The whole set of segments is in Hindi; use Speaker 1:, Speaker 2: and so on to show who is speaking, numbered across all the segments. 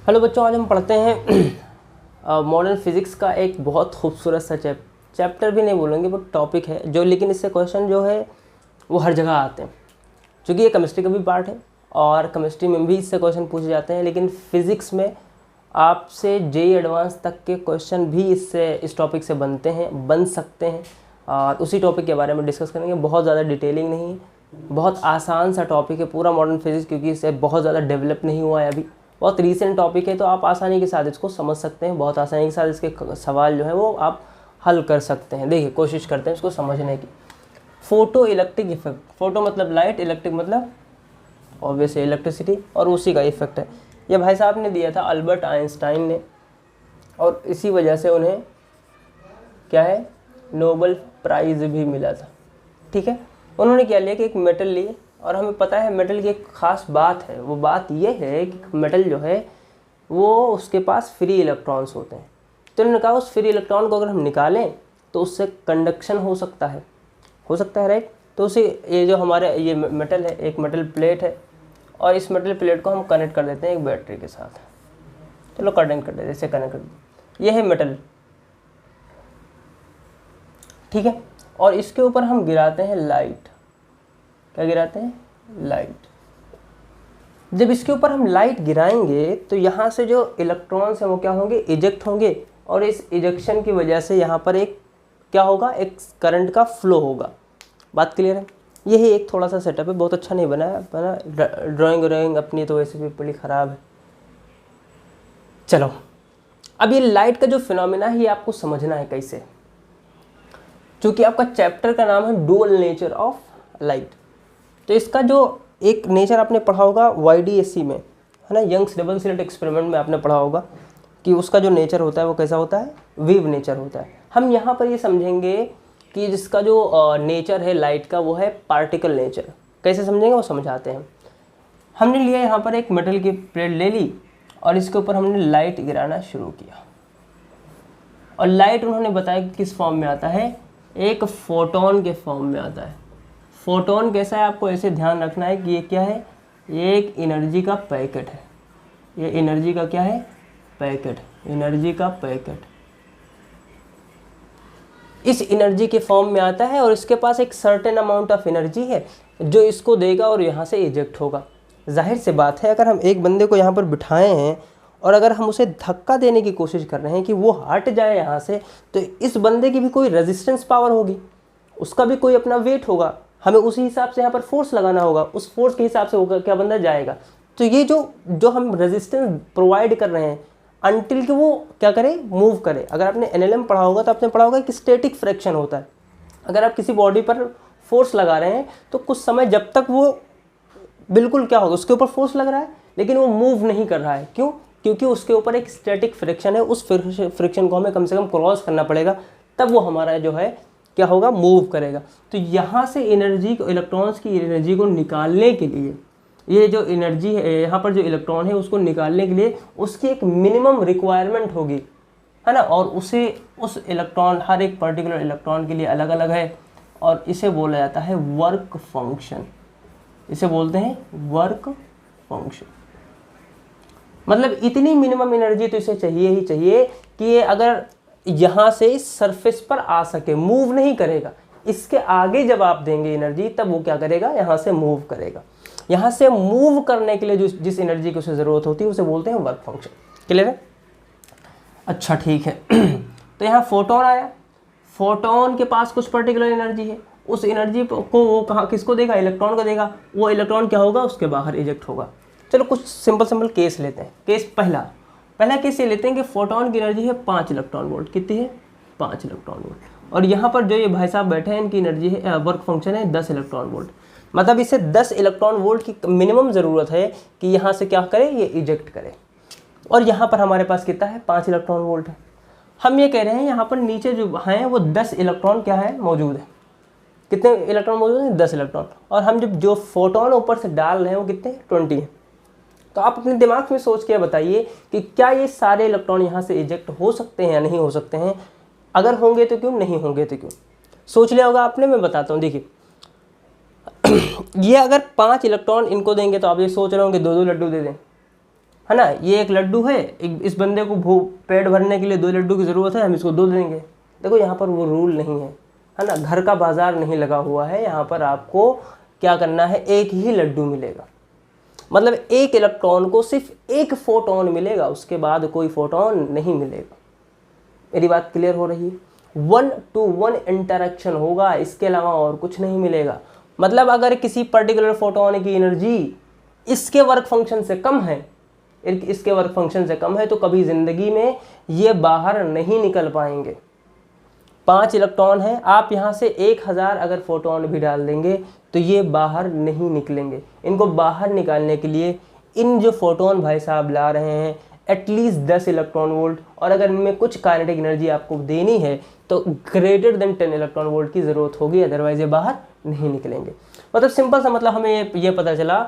Speaker 1: हेलो बच्चों, आज हम पढ़ते हैं मॉडर्न फिज़िक्स का एक बहुत खूबसूरत सा चैप्टर भी नहीं बोलेंगे, वो टॉपिक है जो, लेकिन इससे क्वेश्चन जो है वो हर जगह आते हैं। क्योंकि ये केमिस्ट्री का भी पार्ट है और केमिस्ट्री में भी इससे क्वेश्चन पूछे जाते हैं, लेकिन फिज़िक्स में आपसे जेई एडवांस तक के क्वेश्चन भी इस टॉपिक से बन सकते हैं। और उसी टॉपिक के बारे में डिस्कस करेंगे। बहुत ज़्यादा डिटेलिंग नहीं है, बहुत आसान सा टॉपिक है पूरा मॉडर्न फिज़िक्स, क्योंकि इससे बहुत ज़्यादा डेवलप नहीं हुआ है, अभी बहुत रीसेंट टॉपिक है, तो आप आसानी के साथ इसको समझ सकते हैं। बहुत आसानी के साथ इसके सवाल जो है वो आप हल कर सकते हैं। देखिए, कोशिश करते हैं इसको समझने की। फोटो इलेक्ट्रिक इफेक्ट, फोटो मतलब लाइट, इलेक्ट्रिक मतलब ऑब्वियसली इलेक्ट्रिसिटी, और उसी का इफेक्ट है। ये भाई साहब ने दिया था अल्बर्ट आइंस्टाइन ने, और इसी वजह से उन्हें क्या है, नोबेल प्राइज़ भी मिला था। ठीक है, उन्होंने क्या लिया कि एक मेटल लिए, और हमें पता है मेटल की एक ख़ास बात है। वो बात ये है कि मेटल जो है वो उसके पास फ्री इलेक्ट्रॉन्स होते हैं। तो उन्होंने कहा उस फ्री इलेक्ट्रॉन को अगर हम निकालें तो उससे कंडक्शन हो सकता है राइट। तो उसे ये जो हमारे ये मेटल है, एक मेटल प्लेट है, और इस मेटल प्लेट को हम कनेक्ट कर देते हैं एक बैटरी के साथ। चलो कनेक्ट कर देते हैं, इसे कनेक्ट कर देते, ये है मेटल, ठीक है। और इसके ऊपर हम गिराते हैं लाइट। क्या गिराते हैं? लाइट। जब इसके ऊपर हम लाइट गिराएंगे तो यहाँ से जो इलेक्ट्रॉन्स हैं वो क्या होंगे, इजेक्ट होंगे, और इस इजेक्शन की वजह से यहाँ पर एक क्या होगा, एक करंट का फ्लो होगा। बात क्लियर है? यही एक थोड़ा सा सेटअप है, बहुत अच्छा नहीं बना ड्राइंग अपनी तो वैसे भी बड़ी ख़राब है। चलो, अब ये लाइट का जो फिनोमेना है ये आपको समझना है कैसे, क्योंकि आपका चैप्टर का नाम है डुअल नेचर ऑफ लाइट। तो इसका जो एक नेचर आपने पढ़ा होगा YDSC में, है ना, यंग्स डबल स्लिट एक्सपेरिमेंट में आपने पढ़ा होगा कि उसका जो नेचर होता है वो कैसा होता है, वेव नेचर होता है। हम यहाँ पर ये समझेंगे कि जिसका जो नेचर है लाइट का वो है पार्टिकल नेचर। कैसे समझेंगे वो समझाते हैं। हमने लिया यहाँ पर एक मेटल की प्लेट ले ली, और इसके ऊपर हमने लाइट गिराना शुरू किया, और लाइट उन्होंने बताया कि किस फॉर्म में आता है, एक फोटोन के फॉर्म में आता है। फोटोन कैसा है, आपको ऐसे ध्यान रखना है कि ये क्या है, ये एक एनर्जी का पैकेट है। ये एनर्जी का क्या है, पैकेट, एनर्जी का पैकेट। इस एनर्जी के फॉर्म में आता है, और इसके पास एक सर्टेन अमाउंट ऑफ एनर्जी है जो इसको देगा और यहाँ से इजेक्ट होगा। जाहिर सी बात है, अगर हम एक बंदे को यहाँ पर बिठाए हैं और अगर हम उसे धक्का देने की कोशिश कर रहे हैं कि वो हट जाए यहाँ से, तो इस बंदे की भी कोई रेजिस्टेंस पावर होगी, उसका भी कोई अपना वेट होगा, हमें उसी हिसाब से यहाँ पर फोर्स लगाना होगा, उस फोर्स के हिसाब से होगा क्या बंदा जाएगा। तो ये जो हम रेजिस्टेंस प्रोवाइड कर रहे हैं अनटिल कि वो क्या करे, मूव करे। अगर आपने NLM पढ़ा होगा तो आपने पढ़ा होगा कि स्टैटिक फ्रैक्शन होता है। अगर आप किसी बॉडी पर फोर्स लगा रहे हैं तो कुछ समय जब तक वो बिल्कुल क्या होगा, उसके ऊपर फोर्स लग रहा है लेकिन वो मूव नहीं कर रहा है। क्यों? क्योंकि उसके ऊपर एक स्टैटिक फ्रिक्शन है। उस फ्रिक्शन को हमें कम से कम क्रॉस करना पड़ेगा, तब वो हमारा जो है क्या होगा, मूव करेगा। तो यहाँ से एनर्जी को, इलेक्ट्रॉन्स की एनर्जी को निकालने के लिए, ये जो एनर्जी है यहाँ पर जो इलेक्ट्रॉन है उसको निकालने के लिए उसकी एक मिनिमम रिक्वायरमेंट होगी, है ना। और उस इलेक्ट्रॉन, हर एक पर्टिकुलर इलेक्ट्रॉन के लिए अलग अलग है, और इसे बोला जाता है वर्क फंक्शन। इसे बोलते हैं वर्क फंक्शन। मतलब इतनी मिनिमम एनर्जी तो इसे चाहिए ही चाहिए कि ये अगर यहाँ से इस सरफेस पर आ सके, मूव नहीं करेगा। इसके आगे जब आप देंगे एनर्जी तब वो क्या करेगा, यहाँ से मूव करेगा। यहाँ से मूव करने के लिए जिस एनर्जी की उसे ज़रूरत होती है उसे बोलते हैं वर्क फंक्शन। क्लियर है? अच्छा, ठीक है। तो यहाँ फोटोन आया, फोटोन के पास कुछ पर्टिकुलर एनर्जी है, उस एनर्जी को वो कहाँ, किसको देगा, इलेक्ट्रॉन को देगा। वो इलेक्ट्रॉन क्या होगा, उसके बाहर इजेक्ट होगा। चलो कुछ सिंपल केस लेते हैं। केस पहला केस ये लेते हैं कि फोटोन की एनर्जी है 5 इलेक्ट्रॉन वोल्ट। कितनी है? 5 इलेक्ट्रॉन वोल्ट। और यहाँ पर जो ये भाई साहब बैठे हैं इनकी एनर्जी है, वर्क फंक्शन है 10 इलेक्ट्रॉन वोल्ट। मतलब इसे 10 इलेक्ट्रॉन वोल्ट की मिनिमम ज़रूरत है कि यहाँ से क्या करे, ये इजेक्ट करे। और यहाँ पर हमारे पास कितना है, 5 इलेक्ट्रॉन वोल्ट है। हम ये कह रहे हैं यहाँ पर नीचे जो हैं वो 10 इलेक्ट्रॉन क्या है, मौजूद है। कितने इलेक्ट्रॉन मौजूद हैं? 10 इलेक्ट्रॉन। और हम जो फोटोन ऊपर से डाल रहे हैं वो कितने, 20 हैं। तो आप अपने दिमाग में सोच के बताइए कि क्या ये सारे इलेक्ट्रॉन यहाँ से इजेक्ट हो सकते हैं या नहीं हो सकते हैं। अगर होंगे तो क्यों, नहीं होंगे तो क्यों। सोच लिया होगा आपने, मैं बताता हूँ। देखिए ये अगर 5 इलेक्ट्रॉन इनको देंगे तो आप ये सोच रहे होंगे 2-2 लड्डू दे दें, है ना। ये एक लड्डू है, इस बंदे को पेट भरने के लिए 2 लड्डू की ज़रूरत है, हम इसको 2 देंगे। देखो यहाँ पर वो रूल नहीं है ना, घर का बाजार नहीं लगा हुआ है। यहाँ पर आपको क्या करना है, एक ही लड्डू मिलेगा, मतलब एक इलेक्ट्रॉन को सिर्फ एक फोटोन मिलेगा, उसके बाद कोई फोटोन नहीं मिलेगा। मेरी बात क्लियर हो रही है? 1-to-1 इंटरेक्शन होगा, इसके अलावा और कुछ नहीं मिलेगा। मतलब अगर किसी पर्टिकुलर फोटोन की एनर्जी इसके वर्क फंक्शन से कम है, इसके वर्क फंक्शन से कम है, तो कभी जिंदगी में ये बाहर नहीं निकल पाएंगे। 5 इलेक्ट्रॉन है, आप यहाँ से 1000 अगर फोटोन भी डाल देंगे तो ये बाहर नहीं निकलेंगे। इनको बाहर निकालने के लिए इन जो फोटोन भाई साहब ला रहे हैं एटलीस्ट 10 इलेक्ट्रॉन वोल्ट, और अगर इनमें कुछ काइनेटिक एनर्जी आपको देनी है तो ग्रेटर देन 10 इलेक्ट्रॉन वोल्ट की ज़रूरत होगी, अदरवाइज ये बाहर नहीं निकलेंगे। मतलब सिंपल सा मतलब हमें ये पता चला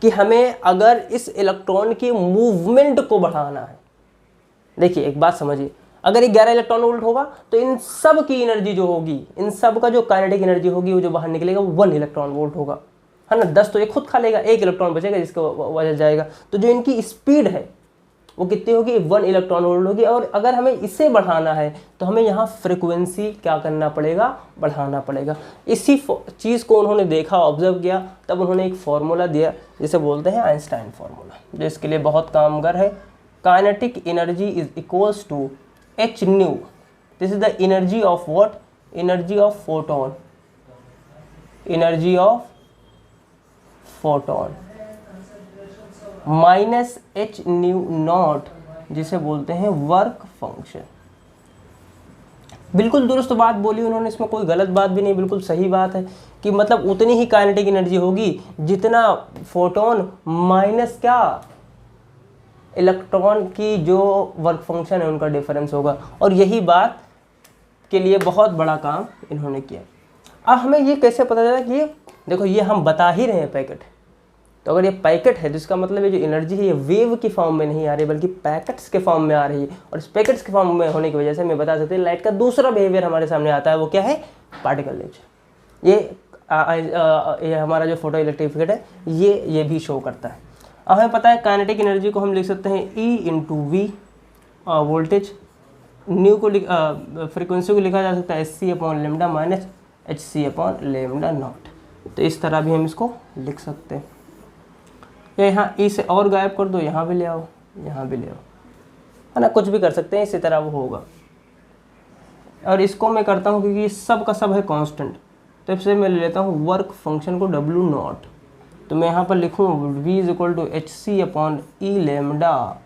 Speaker 1: कि हमें अगर इस इलेक्ट्रॉन की मूवमेंट को बढ़ाना है, देखिए एक बात समझिए, अगर ये 11 इलेक्ट्रॉन वोल्ट होगा तो इन सब की एनर्जी जो होगी, इन सब का जो काइनेटिक एनर्जी होगी वो जो बाहर निकलेगा वो 1 इलेक्ट्रॉन वोल्ट होगा, है ना। 10 तो ये खुद खा लेगा, 1 इलेक्ट्रॉन बचेगा जिसका वजह जाएगा। तो जो इनकी स्पीड है वो कितनी होगी, 1 इलेक्ट्रॉन वोल्ट होगी। और अगर हमें इसे बढ़ाना है तो हमें यहाँ फ्रिक्वेंसी क्या करना पड़ेगा, बढ़ाना पड़ेगा। इसी चीज़ को उन्होंने देखा, ऑब्जर्व किया, तब उन्होंने एक फार्मूला दिया जिसे बोलते हैं आइंस्टाइन फार्मूला, जो इसके लिए बहुत कामगर है। Kinetic energy is equals to h nu, this is the energy of what, energy of photon, energy of photon minus h nu not, जिसे बोलते हैं वर्क फंक्शन। बिल्कुल दुरुस्त बात बोली उन्होंने, इसमें कोई गलत बात भी नहीं, बिल्कुल सही बात है कि मतलब उतनी ही काइनेटिक एनर्जी होगी जितना फोटोन माइनस क्या, इलेक्ट्रॉन की जो वर्क फंक्शन है उनका डिफरेंस होगा। और यही बात के लिए बहुत बड़ा काम इन्होंने किया। अब हमें ये कैसे पता चला कि ये देखो, ये हम बता ही रहे हैं पैकेट, तो अगर ये पैकेट है तो इसका मतलब ये जो एनर्जी है ये वेव की फॉर्म में नहीं आ रही बल्कि पैकेट्स के फॉर्म में आ रही है। और इस पैकेट्स के फॉर्म में होने की वजह से हमें बता सकते हैं लाइट का दूसरा बिहेवियर हमारे सामने आता है, वो क्या है, पार्टिकल नेचर। ये हमारा जो फोटो इलेक्ट्रिफिकेट है ये भी शो करता है। अब हमें पता है काइनेटिक एनर्जी को हम लिख सकते हैं E into V, voltage, nu को फ्रीक्वेंसी को लिखा जा सकता है SC upon lambda minus HC upon lambda naught. तो इस तरह भी हम इसको लिख सकते हैं। या यहाँ E से और गायब कर दो, यहाँ भी ले आओ, यहाँ भी ले आओ, है ना, कुछ भी कर सकते हैं, इसी तरह वो होगा। और इसको मैं करता हूँ क्योंकि सब का सब है कांस्टेंट, तो इससे मैं ले लेता हूँ वर्क फंक्शन को W नॉट। तो मैं यहाँ पर लिखूँ V is equal to HC upon E lambda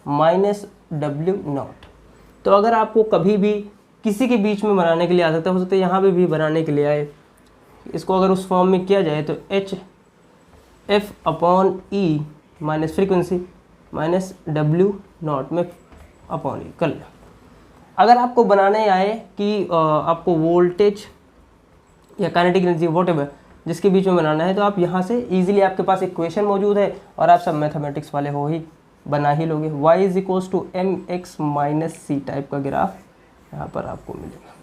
Speaker 1: minus W naught. तो अगर आपको कभी भी किसी के बीच में बनाने के लिए आ सकता है, हो सकता है यहाँ पे भी बनाने के लिए आए, इसको अगर उस फॉर्म में किया जाए तो HF upon E minus frequency minus W not में अपॉन E कर लिया। अगर आपको बनाने आए कि आपको वोल्टेज या काइनेटिक एनर्जी व्हाटएवर जिसके बीच में बनाना है, तो आप यहाँ से इजीली, आपके पास इक्वेशन मौजूद है और आप सब मैथमेटिक्स वाले हो ही, बना ही लोगे। y is equals to mx minus c type का ग्राफ यहाँ पर आपको मिलेगा,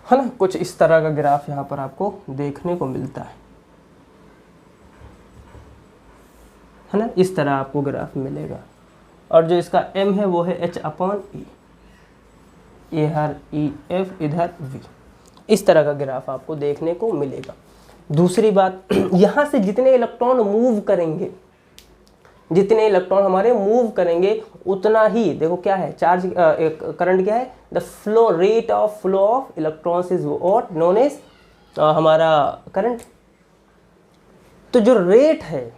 Speaker 1: है ना। कुछ इस तरह का ग्राफ यहाँ पर आपको देखने को मिलता है ना, इस तरह आपको ग्राफ मिलेगा। और जो इसका m है वो है h अपॉन ई, इधर ई एफ इधर v, इस तरह का ग्राफ आपको देखने को मिलेगा। दूसरी बात, यहाँ से जितने इलेक्ट्रॉन मूव करेंगे, जितने इलेक्ट्रॉन हमारे मूव करेंगे उतना ही, देखो क्या है, चार्ज करंट क्या है, the flow rate of flow of electrons is what known as हमारा करंट। तो जो रेट है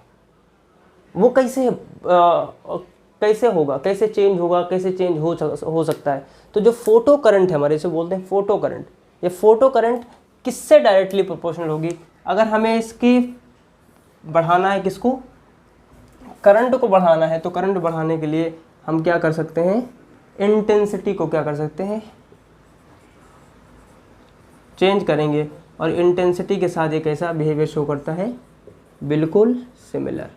Speaker 1: वो कैसे होगा, कैसे चेंज होगा, कैसे चेंज हो सकता है। तो जो फोटो करंट है हमारे, इसे बोलते हैं फोटो करंट, ये फोटो करंट किससे डायरेक्टली प्रोपोर्शनल होगी। अगर हमें इसकी बढ़ाना है, किसको, करंट को बढ़ाना है, तो करंट बढ़ाने के लिए हम क्या कर सकते हैं, इंटेंसिटी को क्या कर सकते हैं, चेंज करेंगे। और इंटेंसिटी के साथ एक ऐसा बिहेवियर शो करता है, बिल्कुल सिमिलर।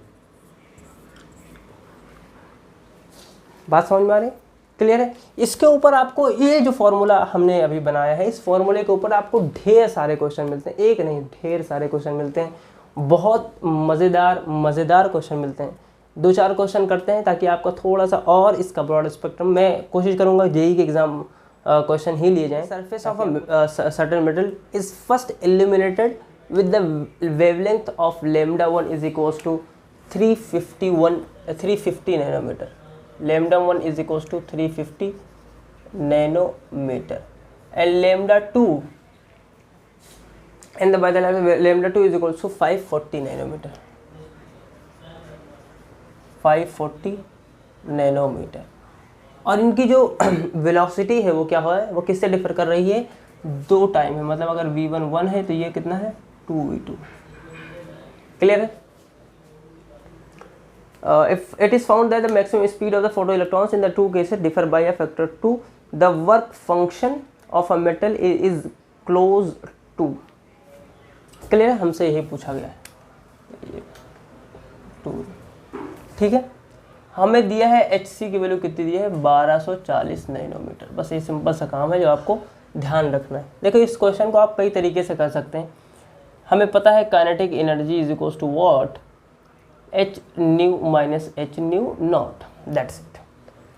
Speaker 1: बात समझ में आ रही, क्लियर है। इसके ऊपर आपको ये जो फॉर्मूला हमने अभी बनाया है, इस फॉर्मूले के ऊपर आपको ढेर सारे क्वेश्चन मिलते हैं, एक नहीं ढेर सारे क्वेश्चन मिलते हैं। बहुत मज़ेदार क्वेश्चन मिलते हैं। 2-4 क्वेश्चन करते हैं ताकि आपका थोड़ा सा और इसका ब्रॉड स्पेक्ट्रम, मैं कोशिश करूँगा जेईई के एग्ज़ाम क्वेश्चन ही लिए जाएँ। Surface of a certain metal is first illuminated with the wavelength of λ1 is equals to 350 nanometer. λ1 is equals to 350 nanometer and λ2 and by the λ2 is equals to 540 nanometer, 540 nanometer. और इनकी जो वेलोसिटी है वो क्या है, वो किससे डिफर कर रही है, 2 टाइम है। मतलब अगर v1 1 है तो ये कितना है 2v2। क्लियर है? If it is found that the maximum speed of the photoelectrons in the two cases differ by a factor 2, the work function of a metal is close to। Clear है? हमसे यही पूछा गया है। 2, ठीक है। हमें दिया है HC की वैल्यू कितनी दी है, 1240 नैनोमीटर। बस ये सिंपल सा काम है जो आपको ध्यान रखना है। देखो इस क्वेश्चन को आप कई तरीके से कर सकते हैं। हमें पता है kinetic energy is equals to what, h nu minus h nu naught, that's it.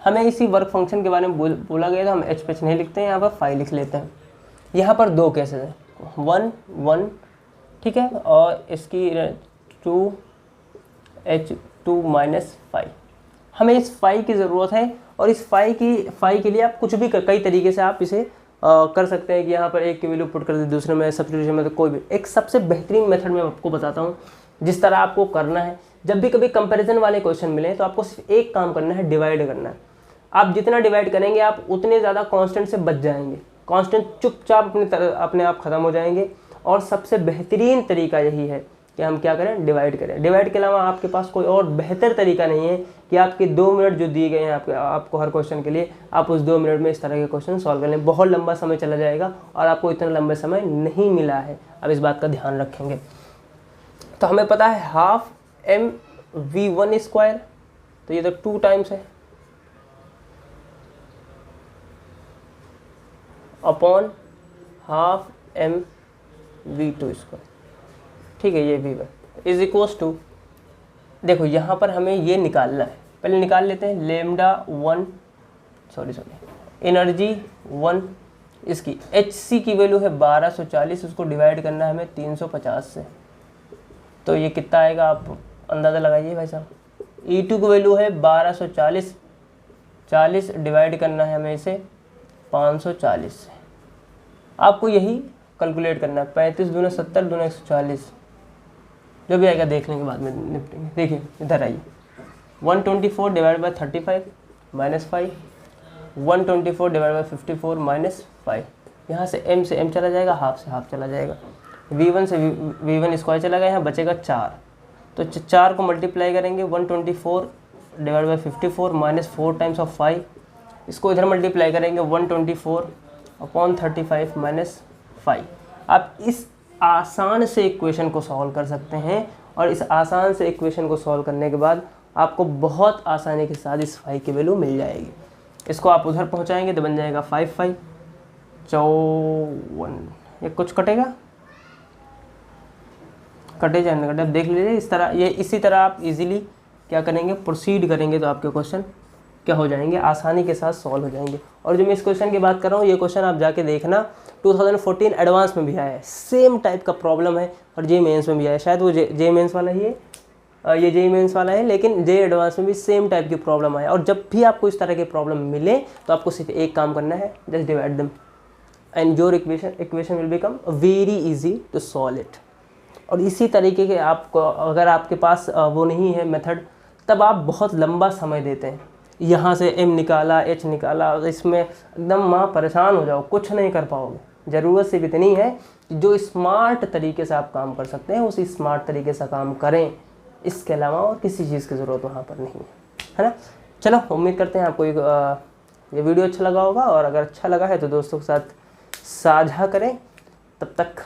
Speaker 1: हमें इसी वर्क फंक्शन के बारे में बोला गया था, हम h पे नहीं लिखते हैं, यहाँ पर फाई लिख लेते हैं। यहाँ पर 2 केसेस हैं, 1 1, ठीक है, और इसकी 2h2 माइनस फाई। हमें इस फाई की ज़रूरत है और इस फाई के लिए आप कुछ भी कई तरीके से आप इसे कर सकते हैं कि यहाँ पर एक की वैल्यू पुट कर दी, दूसरे में सब्स्टिट्यूशन में, तो कोई भी एक सबसे बेहतरीन मेथड मैं आपको बताता हूँ जिस तरह आपको करना है। जब भी कभी कंपैरिजन वाले क्वेश्चन मिले तो आपको सिर्फ एक काम करना है, डिवाइड करना है। आप जितना डिवाइड करेंगे आप उतने ज़्यादा कांस्टेंट से बच जाएंगे, कांस्टेंट चुपचाप अपने आप ख़त्म हो जाएंगे। और सबसे बेहतरीन तरीका यही है कि हम क्या करें, डिवाइड करें। डिवाइड के अलावा आपके पास कोई और बेहतर तरीका नहीं है कि आपके 2 मिनट जो दिए गए हैं आपको हर क्वेश्चन के लिए, आप उस 2 मिनट में इस तरह के क्वेश्चन सॉल्व कर लें। बहुत लंबा समय चला जाएगा और आपको इतना लंबा समय नहीं मिला है, अब इस बात का ध्यान रखेंगे। तो हमें पता है हाफ mv1 स्क्वायर, तो ये तो 2 टाइम्स है, अपॉन हाफ mv2 स्क्वायर, ठीक है, ये v1 इज इक्वल्स टू, देखो यहाँ पर हमें ये निकालना है, पहले निकाल लेते हैं। λ1 एनर्जी 1, इसकी HC की वैल्यू है 1240, उसको डिवाइड करना है हमें 350 से, तो ये कितना आएगा आप अंदाज़ा लगाइए भाई साहब। E2 की वैल्यू है 1240, 40 डिवाइड करना है हमें इसे 540 से, आपको यही कैलकुलेट करना है। 35 दूना 70 दूना 140, जो भी आएगा देख लेंगे बाद में निपटेंगे। देखिए इधर आइए, 124 divide by 35 minus 5, 124 divide by 54 minus 5, यहाँ से m से m चला जाएगा, हाफ से हाफ चला जाएगा, v1 से v1 स्क्वायर चला गया, यहाँ बचेगा 4, तो 4 को मल्टीप्लाई करेंगे 124 divide by 54 minus 4 times of 5, इसको इधर मल्टीप्लाई करेंगे 124 अपॉन 35 माइनस 5। आप इस आसान से इक्वेशन को सॉल्व कर सकते हैं और इस आसान से इक्वेशन को सॉल्व करने के बाद आपको बहुत आसानी के साथ इस 5 की वैल्यू मिल जाएगी। इसको आप उधर पहुंचाएंगे तो बन जाएगा 5 5 54, ये कुछ कटेगा, कटे जाने कटे, अब देख लीजिए इस तरह, ये इसी तरह आप इजीली क्या करेंगे, प्रोसीड करेंगे तो आपके क्वेश्चन क्या हो जाएंगे, आसानी के साथ सॉल्व हो जाएंगे। और जो मैं इस क्वेश्चन की बात कर रहा हूँ, ये क्वेश्चन आप जाके देखना 2014 एडवांस में भी आया है, सेम टाइप का प्रॉब्लम है, और जे मेंस में भी आया है, शायद वो जे मेंस वाला ही है, ये जे मेंस वाला है, लेकिन जे एडवांस में भी सेम टाइप की प्रॉब्लम आया। और जब भी आपको इस तरह के प्रॉब्लम मिले तो आपको सिर्फ एक काम करना है, just divide them and your equation will become very easy to solve it. और इसी तरीके के आपको, अगर आपके पास वो नहीं है मेथड, तब आप बहुत लंबा समय देते हैं, यहाँ से m निकाला h निकाला, इसमें एकदम माँ परेशान हो जाओ, कुछ नहीं कर पाओगे। ज़रूरत सिर्फ इतनी है कि जो स्मार्ट तरीके से आप काम कर सकते हैं उसी स्मार्ट तरीके से काम करें, इसके अलावा और किसी चीज़ की ज़रूरत वहाँ पर नहीं है ना। चलो, उम्मीद करते हैं आपको ये वीडियो अच्छा लगा होगा, और अगर अच्छा लगा है तो दोस्तों के साथ साझा करें। तब तक